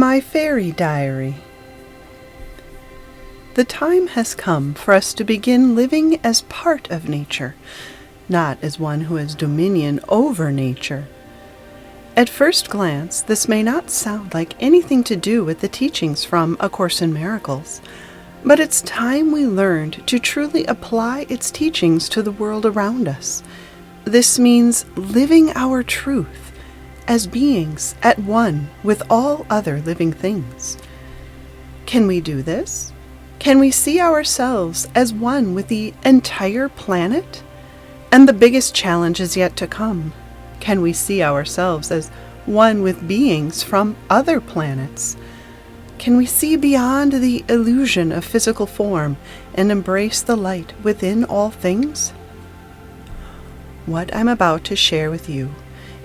My Fairy Diary. The time has come for us to begin living as part of nature, not as one who has dominion over nature. At first glance, this may not sound like anything to do with the teachings from A Course in Miracles, but it's time we learned to truly apply its teachings to the world around us. This means living our truth as beings at one with all other living things. Can we do this? Can we see ourselves as one with the entire planet? And the biggest challenge is yet to come. Can we see ourselves as one with beings from other planets? Can we see beyond the illusion of physical form and embrace the light within all things? What I'm about to share with you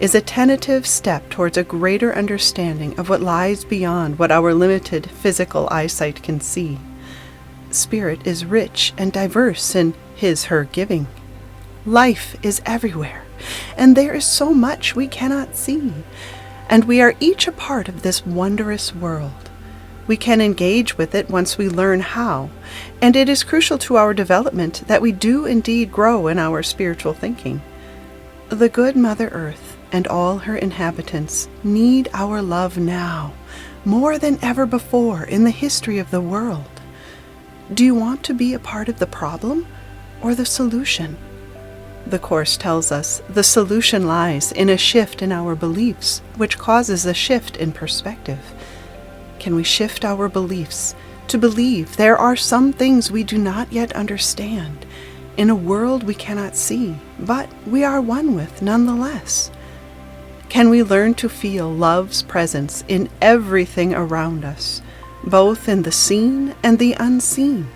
is a tentative step towards a greater understanding of what lies beyond what our limited physical eyesight can see. Spirit is rich and diverse in his/her giving. Life is everywhere, and there is so much we cannot see, and we are each a part of this wondrous world. We can engage with it once we learn how, and it is crucial to our development that we do indeed grow in our spiritual thinking. The good Mother Earth and all her inhabitants need our love now, more than ever before in the history of the world. Do you want to be a part of the problem or the solution? The Course tells us the solution lies in a shift in our beliefs, which causes a shift in perspective. Can we shift our beliefs to believe there are some things we do not yet understand in a world we cannot see, but we are one with nonetheless? Can we learn to feel love's presence in everything around us, both in the seen and the unseen?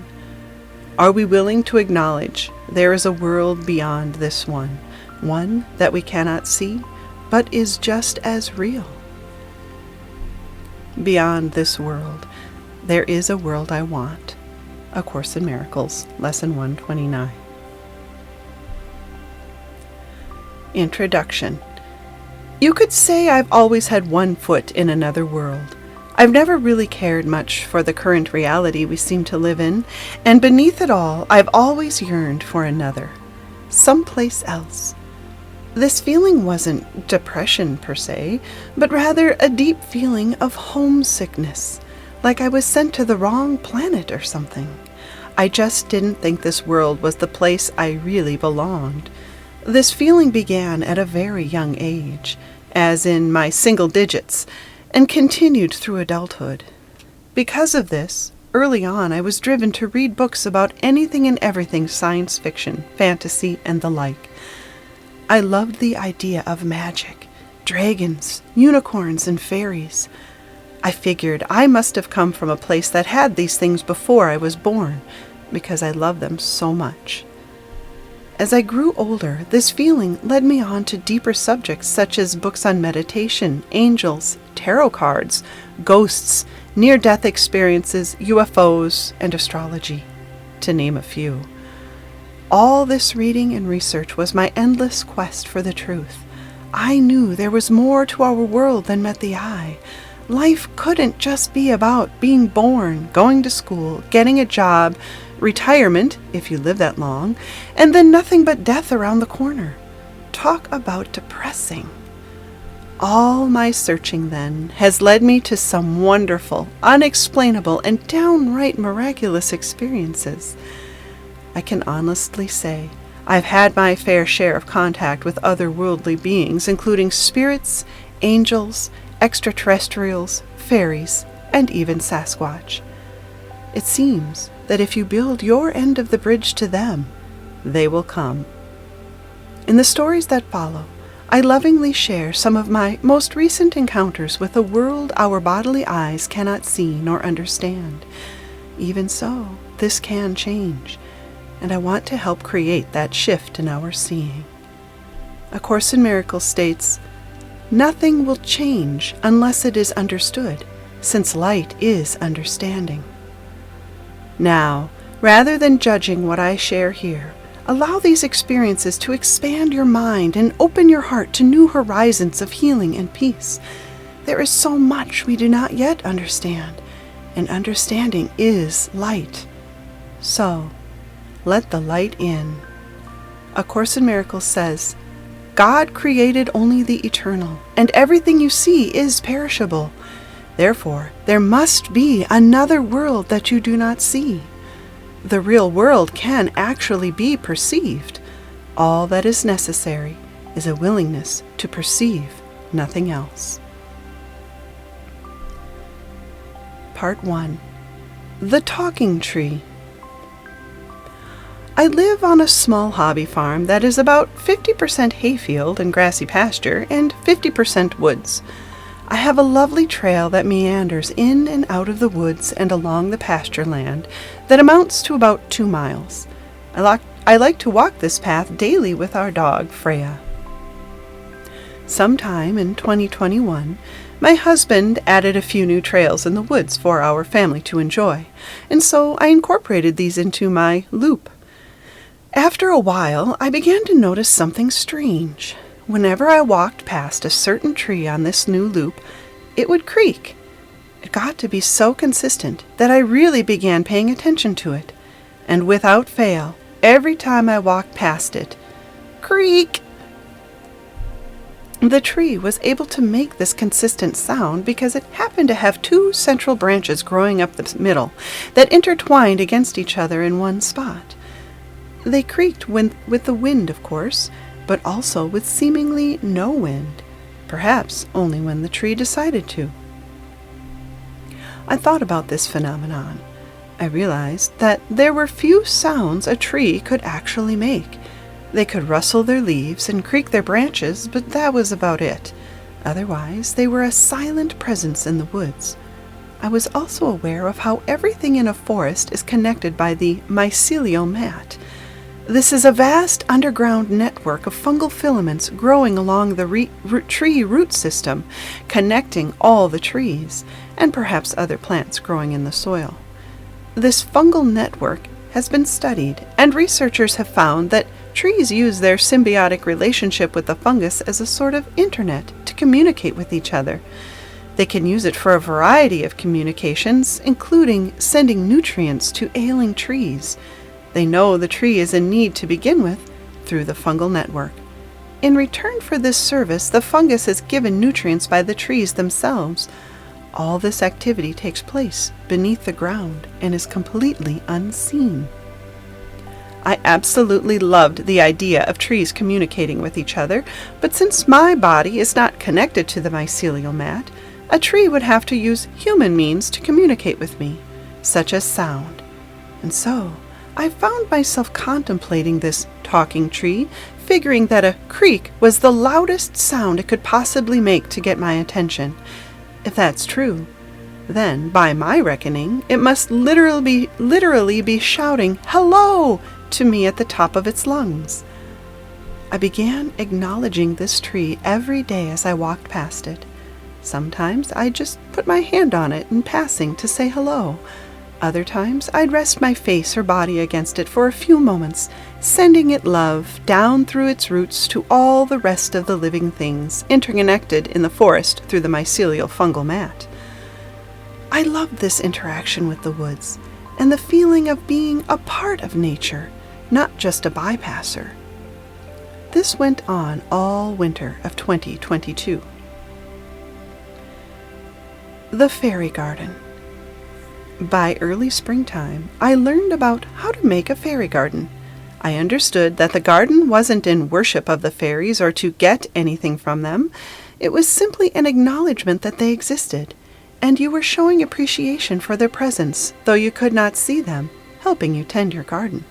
Are we willing to acknowledge there is a world beyond this one that we cannot see, but is just as real? Beyond this world, there is a world I want. A Course in Miracles, Lesson 129. Introduction. You could say I've always had one foot in another world. I've never really cared much for the current reality we seem to live in, and beneath it all, I've always yearned for another, someplace else. This feeling wasn't depression per se, but rather a deep feeling of homesickness, like I was sent to the wrong planet or something. I just didn't think this world was the place I really belonged. This feeling began at a very young age, as in my single digits, and continued through adulthood. Because of this, early on I was driven to read books about anything and everything science fiction, fantasy, and the like. I loved the idea of magic, dragons, unicorns, and fairies. I figured I must have come from a place that had these things before I was born, because I loved them so much. As I grew older, this feeling led me on to deeper subjects such as books on meditation, angels, tarot cards, ghosts, near-death experiences, UFOs, and astrology, to name a few. All this reading and research was my endless quest for the truth. I knew there was more to our world than met the eye. Life couldn't just be about being born, going to school, getting a job, retirement, if you live that long, and then nothing but death around the corner. Talk about depressing. All my searching, then, has led me to some wonderful, unexplainable, and downright miraculous experiences. I can honestly say I've had my fair share of contact with otherworldly beings, including spirits, angels, extraterrestrials, fairies, and even Sasquatch. It seems that if you build your end of the bridge to them, they will come. In the stories that follow, I lovingly share some of my most recent encounters with a world our bodily eyes cannot see nor understand. Even so, this can change, and I want to help create that shift in our seeing. A Course in Miracles states, "Nothing will change unless it is understood, since light is understanding." Now, rather than judging what I share here, allow these experiences to expand your mind and open your heart to new horizons of healing and peace. There is so much we do not yet understand, and understanding is light. So, let the light in. A Course in Miracles says, God created only the eternal, and everything you see is perishable. Therefore, there must be another world that you do not see. The real world can actually be perceived. All that is necessary is a willingness to perceive nothing else. Part 1. The Talking Tree. I live on a small hobby farm that is about 50% hayfield and grassy pasture and 50% woods. I have a lovely trail that meanders in and out of the woods and along the pasture land that amounts to about 2 miles. I like to walk this path daily with our dog, Freya. Sometime in 2021, my husband added a few new trails in the woods for our family to enjoy, and so I incorporated these into my loop. After a while, I began to notice something strange. Whenever I walked past a certain tree on this new loop, it would creak. It got to be so consistent that I really began paying attention to it, and without fail, every time I walked past it, creak! The tree was able to make this consistent sound because it happened to have 2 central branches growing up the middle that intertwined against each other in one spot. They creaked with the wind, of course, but also with seemingly no wind, perhaps only when the tree decided to. I thought about this phenomenon. I realized that there were few sounds a tree could actually make. They could rustle their leaves and creak their branches, but that was about it. Otherwise, they were a silent presence in the woods. I was also aware of how everything in a forest is connected by the mycelial mat. This is a vast underground network of fungal filaments growing along the tree root system, connecting all the trees, and perhaps other plants growing in the soil. This fungal network has been studied, and researchers have found that trees use their symbiotic relationship with the fungus as a sort of internet to communicate with each other. They can use it for a variety of communications, including sending nutrients to ailing trees. They know the tree is in need to begin with through the fungal network. In return for this service, the fungus is given nutrients by the trees themselves. All this activity takes place beneath the ground and is completely unseen. I absolutely loved the idea of trees communicating with each other, but since my body is not connected to the mycelial mat, a tree would have to use human means to communicate with me, such as sound. And so, I found myself contemplating this talking tree, figuring that a creak was the loudest sound it could possibly make to get my attention. If that's true, then, by my reckoning, it must literally be shouting, "Hello!" to me at the top of its lungs. I began acknowledging this tree every day as I walked past it. Sometimes I'd just put my hand on it in passing to say hello. Other times I'd rest my face or body against it for a few moments, sending it love down through its roots to all the rest of the living things interconnected in the forest through the mycelial fungal mat. I loved this interaction with the woods and the feeling of being a part of nature, not just a bypasser. This went on all winter of 2022. The Fairy Garden. By early springtime, I learned about how to make a fairy garden. I understood that the garden wasn't in worship of the fairies or to get anything from them. It was simply an acknowledgement that they existed, and you were showing appreciation for their presence, though you could not see them, helping you tend your garden.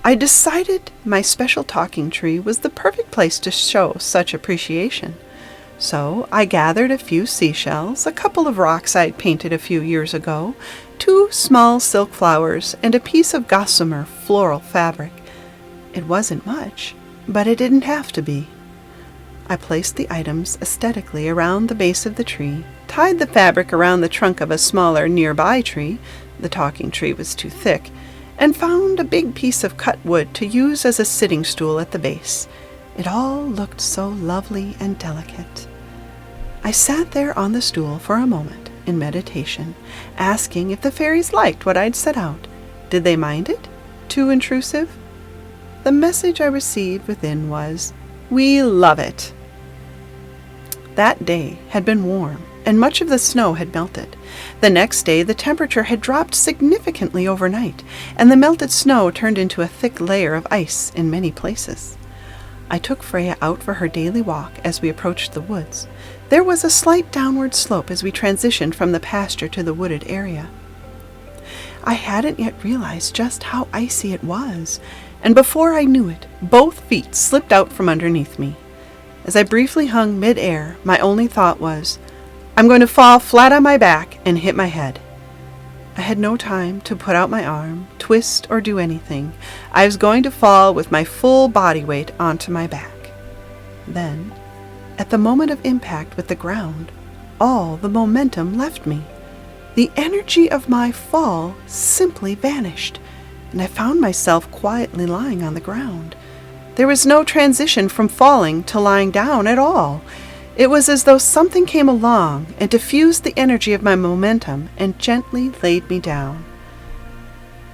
I decided my special talking tree was the perfect place to show such appreciation. So I gathered a few seashells, a couple of rocks I'd painted a few years ago, 2 small silk flowers, and a piece of gossamer floral fabric. It wasn't much, but it didn't have to be. I placed the items aesthetically around the base of the tree, tied the fabric around the trunk of a smaller nearby tree — the talking tree was too thick — and found a big piece of cut wood to use as a sitting stool at the base. It all looked so lovely and delicate. I sat there on the stool for a moment in meditation, asking if the fairies liked what I'd set out. Did they mind it? Too intrusive? The message I received within was, "We love it." That day had been warm, and much of the snow had melted. The next day, the temperature had dropped significantly overnight, and the melted snow turned into a thick layer of ice in many places. I took Freya out for her daily walk as we approached the woods. There was a slight downward slope as we transitioned from the pasture to the wooded area. I hadn't yet realized just how icy it was, and before I knew it, both feet slipped out from underneath me. As I briefly hung mid-air, my only thought was, I'm going to fall flat on my back and hit my head. I had no time to put out my arm, twist, or do anything. I was going to fall with my full body weight onto my back. Then, at the moment of impact with the ground, all the momentum left me. The energy of my fall simply vanished, and I found myself quietly lying on the ground. There was no transition from falling to lying down at all. It was as though something came along and diffused the energy of my momentum and gently laid me down.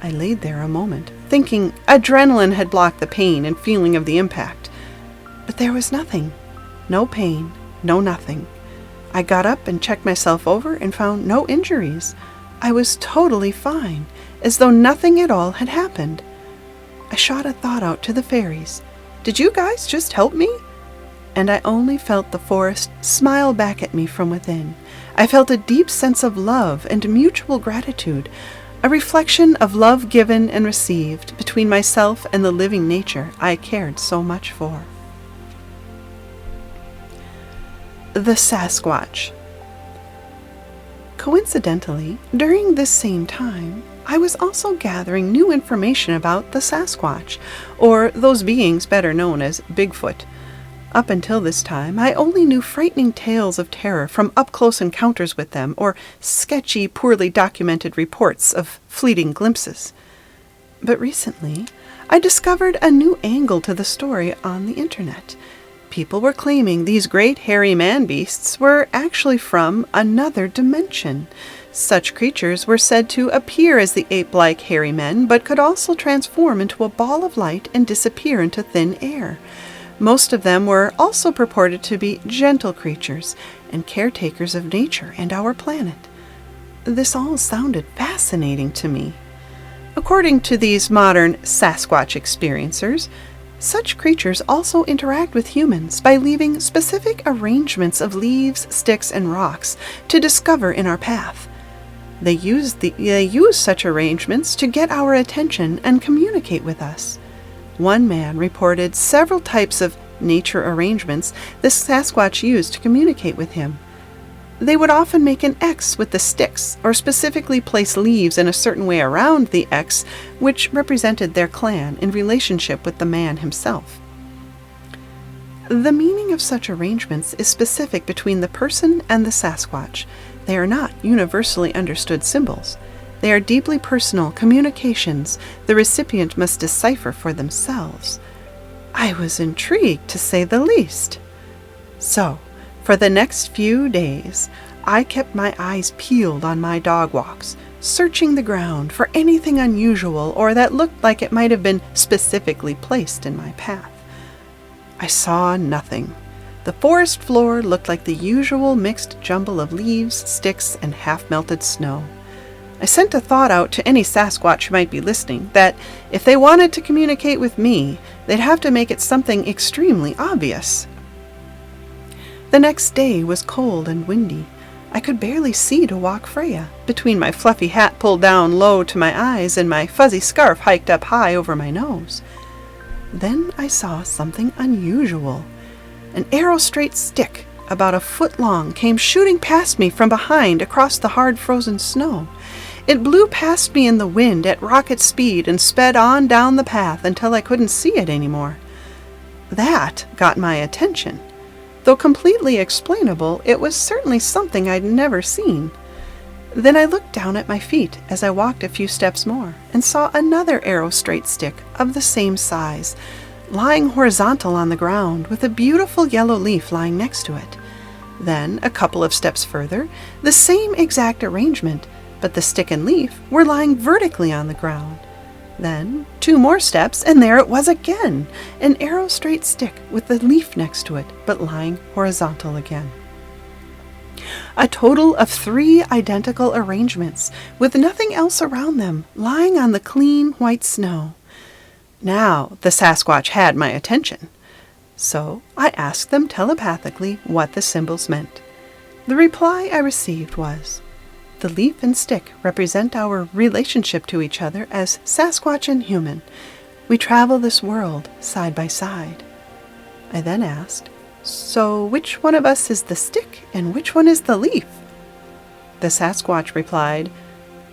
I laid there a moment, thinking adrenaline had blocked the pain and feeling of the impact. But there was nothing. No pain, no nothing. I got up and checked myself over and found no injuries. I was totally fine, as though nothing at all had happened. I shot a thought out to the fairies. Did you guys just help me? And I only felt the forest smile back at me from within. I felt a deep sense of love and mutual gratitude, a reflection of love given and received between myself and the living nature I cared so much for. The Sasquatch. Coincidentally, during this same time, I was also gathering new information about the Sasquatch, or those beings better known as Bigfoot. Up until this time, I only knew frightening tales of terror from up-close encounters with them, or sketchy, poorly documented reports of fleeting glimpses. But recently, I discovered a new angle to the story on the internet. People were claiming these great hairy man-beasts were actually from another dimension. Such creatures were said to appear as the ape-like hairy men, but could also transform into a ball of light and disappear into thin air. Most of them were also purported to be gentle creatures and caretakers of nature and our planet. This all sounded fascinating to me. According to these modern Sasquatch experiencers, such creatures also interact with humans by leaving specific arrangements of leaves, sticks, and rocks to discover in our path. They use such arrangements to get our attention and communicate with us. One man reported several types of nature arrangements the Sasquatch used to communicate with him. They would often make an X with the sticks, or specifically place leaves in a certain way around the X, which represented their clan in relationship with the man himself. The meaning of such arrangements is specific between the person and the Sasquatch. They are not universally understood symbols. They are deeply personal communications the recipient must decipher for themselves. I was intrigued, to say the least. So, for the next few days, I kept my eyes peeled on my dog walks, searching the ground for anything unusual or that looked like it might have been specifically placed in my path. I saw nothing. The forest floor looked like the usual mixed jumble of leaves, sticks, and half-melted snow. I sent a thought out to any Sasquatch who might be listening that if they wanted to communicate with me, they'd have to make it something extremely obvious. The next day was cold and windy. I could barely see to walk Freya, between my fluffy hat pulled down low to my eyes and my fuzzy scarf hiked up high over my nose. Then I saw something unusual. An arrow-straight stick, about a foot long, came shooting past me from behind across the hard frozen snow. It blew past me in the wind at rocket speed and sped on down the path until I couldn't see it anymore. That got my attention. Though completely explainable, it was certainly something I'd never seen. Then I looked down at my feet as I walked a few steps more and saw another arrow-straight stick of the same size, lying horizontal on the ground with a beautiful yellow leaf lying next to it. Then, a couple of steps further, the same exact arrangement, but the stick and leaf were lying vertically on the ground. Then, 2 more steps, and there it was again, an arrow-straight stick with the leaf next to it, but lying horizontal again. A total of 3 identical arrangements, with nothing else around them, lying on the clean white snow. Now the Sasquatch had my attention, so I asked them telepathically what the symbols meant. The reply I received was, "The leaf and stick represent our relationship to each other as Sasquatch and human. We travel this world side by side." I then asked, "So which one of us is the stick and which one is the leaf?" The Sasquatch replied,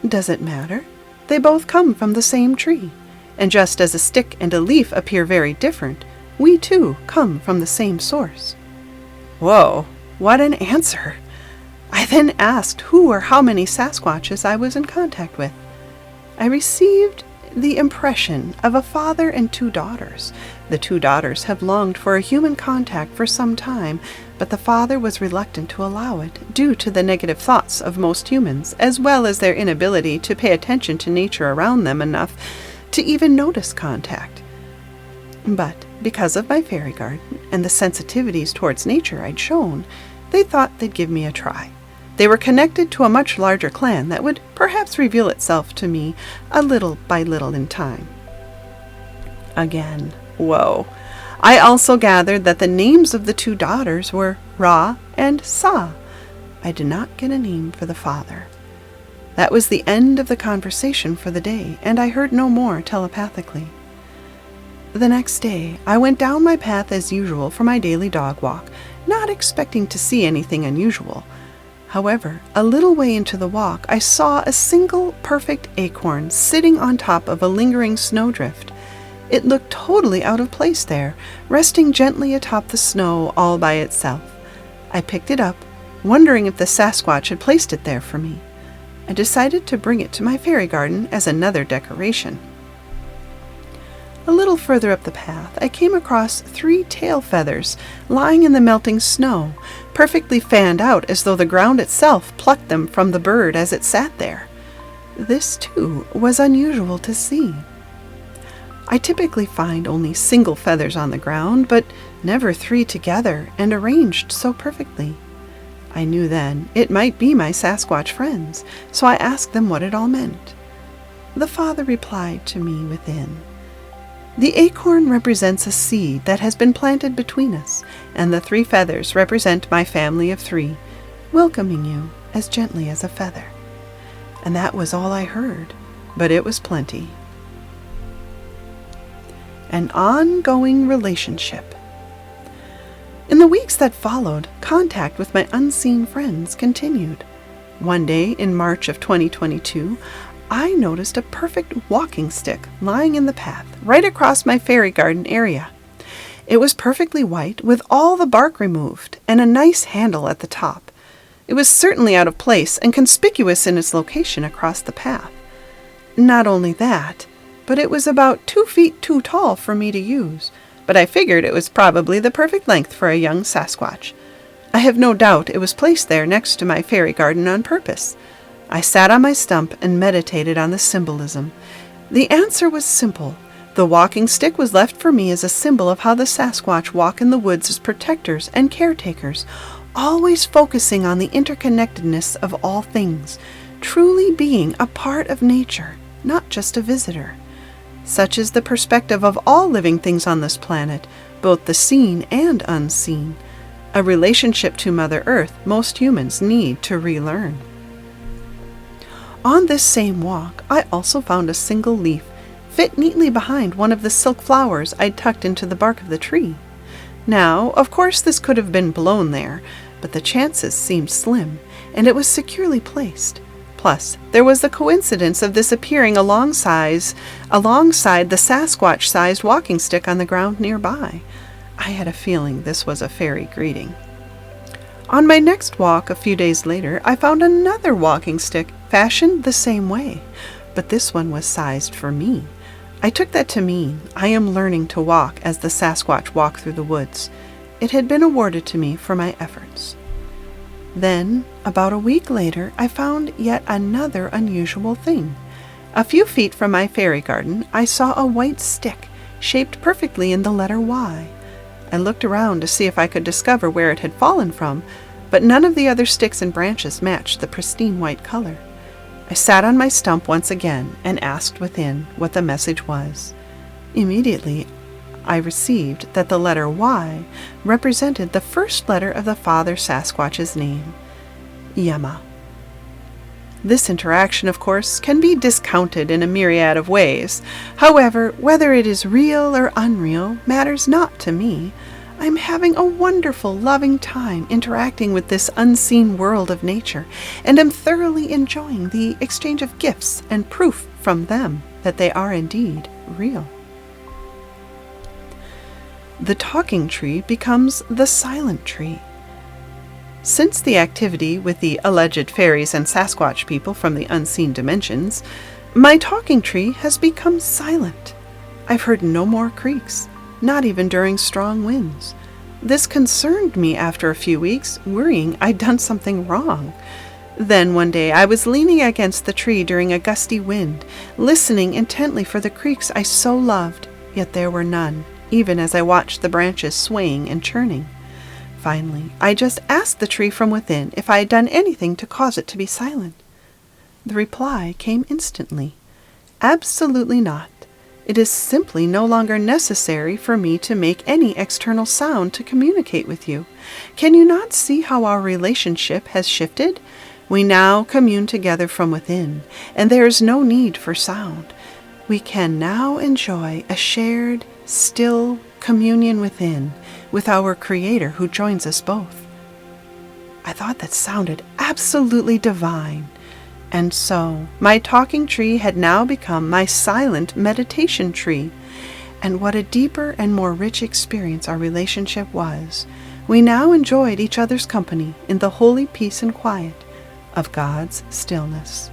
"Does it matter? They both come from the same tree. And just as a stick and a leaf appear very different, we too come from the same source." Whoa, what an answer! I then asked who or how many Sasquatches I was in contact with. I received the impression of a father and 2 daughters. The 2 daughters have longed for a human contact for some time, but the father was reluctant to allow it due to the negative thoughts of most humans, as well as their inability to pay attention to nature around them enough to even notice contact. But because of my fairy garden and the sensitivities towards nature I'd shown, they thought they'd give me a try. They were connected to a much larger clan that would perhaps reveal itself to me a little by little in time. Again, whoa. I also gathered that the names of the 2 daughters were Ra and Sa. I did not get a name for the father. That was the end of the conversation for the day, and I heard no more telepathically. The next day, I went down my path as usual for my daily dog walk, not expecting to see anything unusual. However, a little way into the walk, I saw a single perfect acorn sitting on top of a lingering snowdrift. It looked totally out of place there, resting gently atop the snow all by itself. I picked it up, wondering if the Sasquatch had placed it there for me. I decided to bring it to my fairy garden as another decoration. A little further up the path, I came across 3 tail feathers lying in the melting snow, perfectly fanned out as though the ground itself plucked them from the bird as it sat there. This, too, was unusual to see. I typically find only single feathers on the ground, but never 3 together and arranged so perfectly. I knew then it might be my Sasquatch friends, so I asked them what it all meant. The father replied to me within, "The acorn represents a seed that has been planted between us, and the 3 feathers represent my family of 3, welcoming you as gently as a feather." And that was all I heard, but it was plenty. An ongoing relationship. In the weeks that followed, contact with my unseen friends continued. One day in March of 2022, I noticed a perfect walking stick lying in the path right across my fairy garden area. It was perfectly white with all the bark removed and a nice handle at the top. It was certainly out of place and conspicuous in its location across the path. Not only that, but it was about 2 feet too tall for me to use, but I figured it was probably the perfect length for a young Sasquatch. I have no doubt it was placed there next to my fairy garden on purpose. I sat on my stump and meditated on the symbolism. The answer was simple. The walking stick was left for me as a symbol of how the Sasquatch walk in the woods as protectors and caretakers, always focusing on the interconnectedness of all things, truly being a part of nature, not just a visitor. Such is the perspective of all living things on this planet, both the seen and unseen, a relationship to Mother Earth most humans need to relearn. On this same walk, I also found a single leaf fit neatly behind one of the silk flowers I'd tucked into the bark of the tree. Now, of course, this could have been blown there, but the chances seemed slim, and it was securely placed. Plus, there was the coincidence of this appearing alongside the Sasquatch-sized walking stick on the ground nearby. I had a feeling this was a fairy greeting. On my next walk a few days later, I found another walking stick fashioned the same way, but this one was sized for me. I took that to mean I am learning to walk as the Sasquatch walk through the woods. It had been awarded to me for my efforts. Then, about a week later, I found yet another unusual thing. A few feet from my fairy garden, I saw a white stick, shaped perfectly in the letter Y. I looked around to see if I could discover where it had fallen from, but none of the other sticks and branches matched the pristine white color. I sat on my stump once again and asked within what the message was. Immediately, I received that the letter Y represented the first letter of the Father Sasquatch's name, Yama. This interaction, of course, can be discounted in a myriad of ways. However, whether it is real or unreal matters not to me. I'm having a wonderful, loving time interacting with this unseen world of nature, and am thoroughly enjoying the exchange of gifts and proof from them that they are indeed real. The talking tree becomes the silent tree. Since the activity with the alleged fairies and Sasquatch people from the unseen dimensions, my talking tree has become silent. I've heard no more creaks, not even during strong winds. This concerned me after a few weeks, worrying I'd done something wrong. Then one day I was leaning against the tree during a gusty wind, listening intently for the creaks I so loved, yet there were none, even as I watched the branches swaying and churning. Finally, I just asked the tree from within if I had done anything to cause it to be silent. The reply came instantly. Absolutely not. It is simply no longer necessary for me to make any external sound to communicate with you. Can you not see how our relationship has shifted? We now commune together from within, and there is no need for sound. We can now enjoy a shared, still communion within, with our Creator who joins us both. I thought that sounded absolutely divine. And so, my talking tree had now become my silent meditation tree. And what a deeper and more rich experience our relationship was. We now enjoyed each other's company in the holy peace and quiet of God's stillness.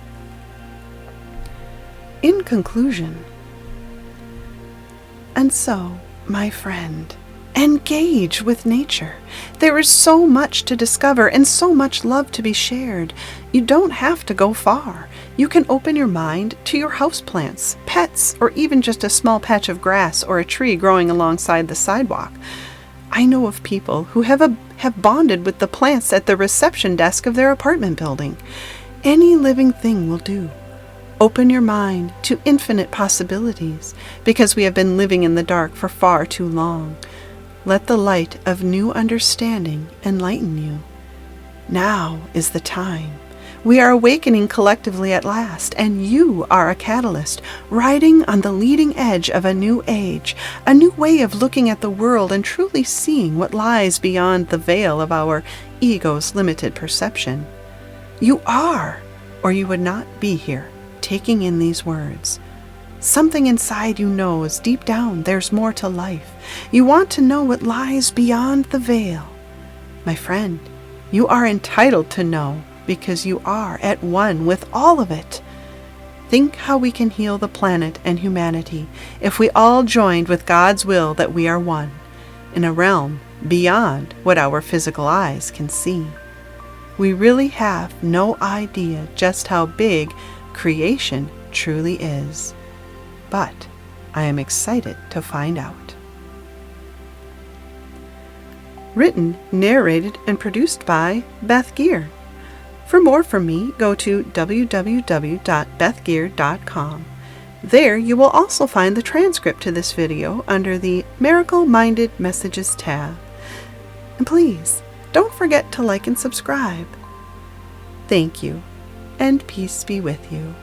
In conclusion, and so, my friend, engage with nature. There is so much to discover and so much love to be shared. You don't have to go far. You can open your mind to your houseplants, pets, or even just a small patch of grass or a tree growing alongside the sidewalk. I know of people who have bonded with the plants at the reception desk of their apartment building. Any living thing will do. Open your mind to infinite possibilities, because we have been living in the dark for far too long. Let the light of new understanding enlighten you. Now is the time. We are awakening collectively at last, and you are a catalyst, riding on the leading edge of a new age, a new way of looking at the world and truly seeing what lies beyond the veil of our ego's limited perception. You are, or you would not be here, taking in these words. Something inside you knows deep down there's more to life. You want to know what lies beyond the veil. My friend, you are entitled to know because you are at one with all of it. Think how we can heal the planet and humanity if we all joined with God's will that we are one, in a realm beyond what our physical eyes can see. We really have no idea just how big creation truly is. But I am excited to find out. Written, narrated, and produced by Beth Gear. For more from me, go to www.bethgear.com. There you will also find the transcript to this video under the Miracle Minded Messages tab. And please, don't forget to like and subscribe. Thank you, and peace be with you.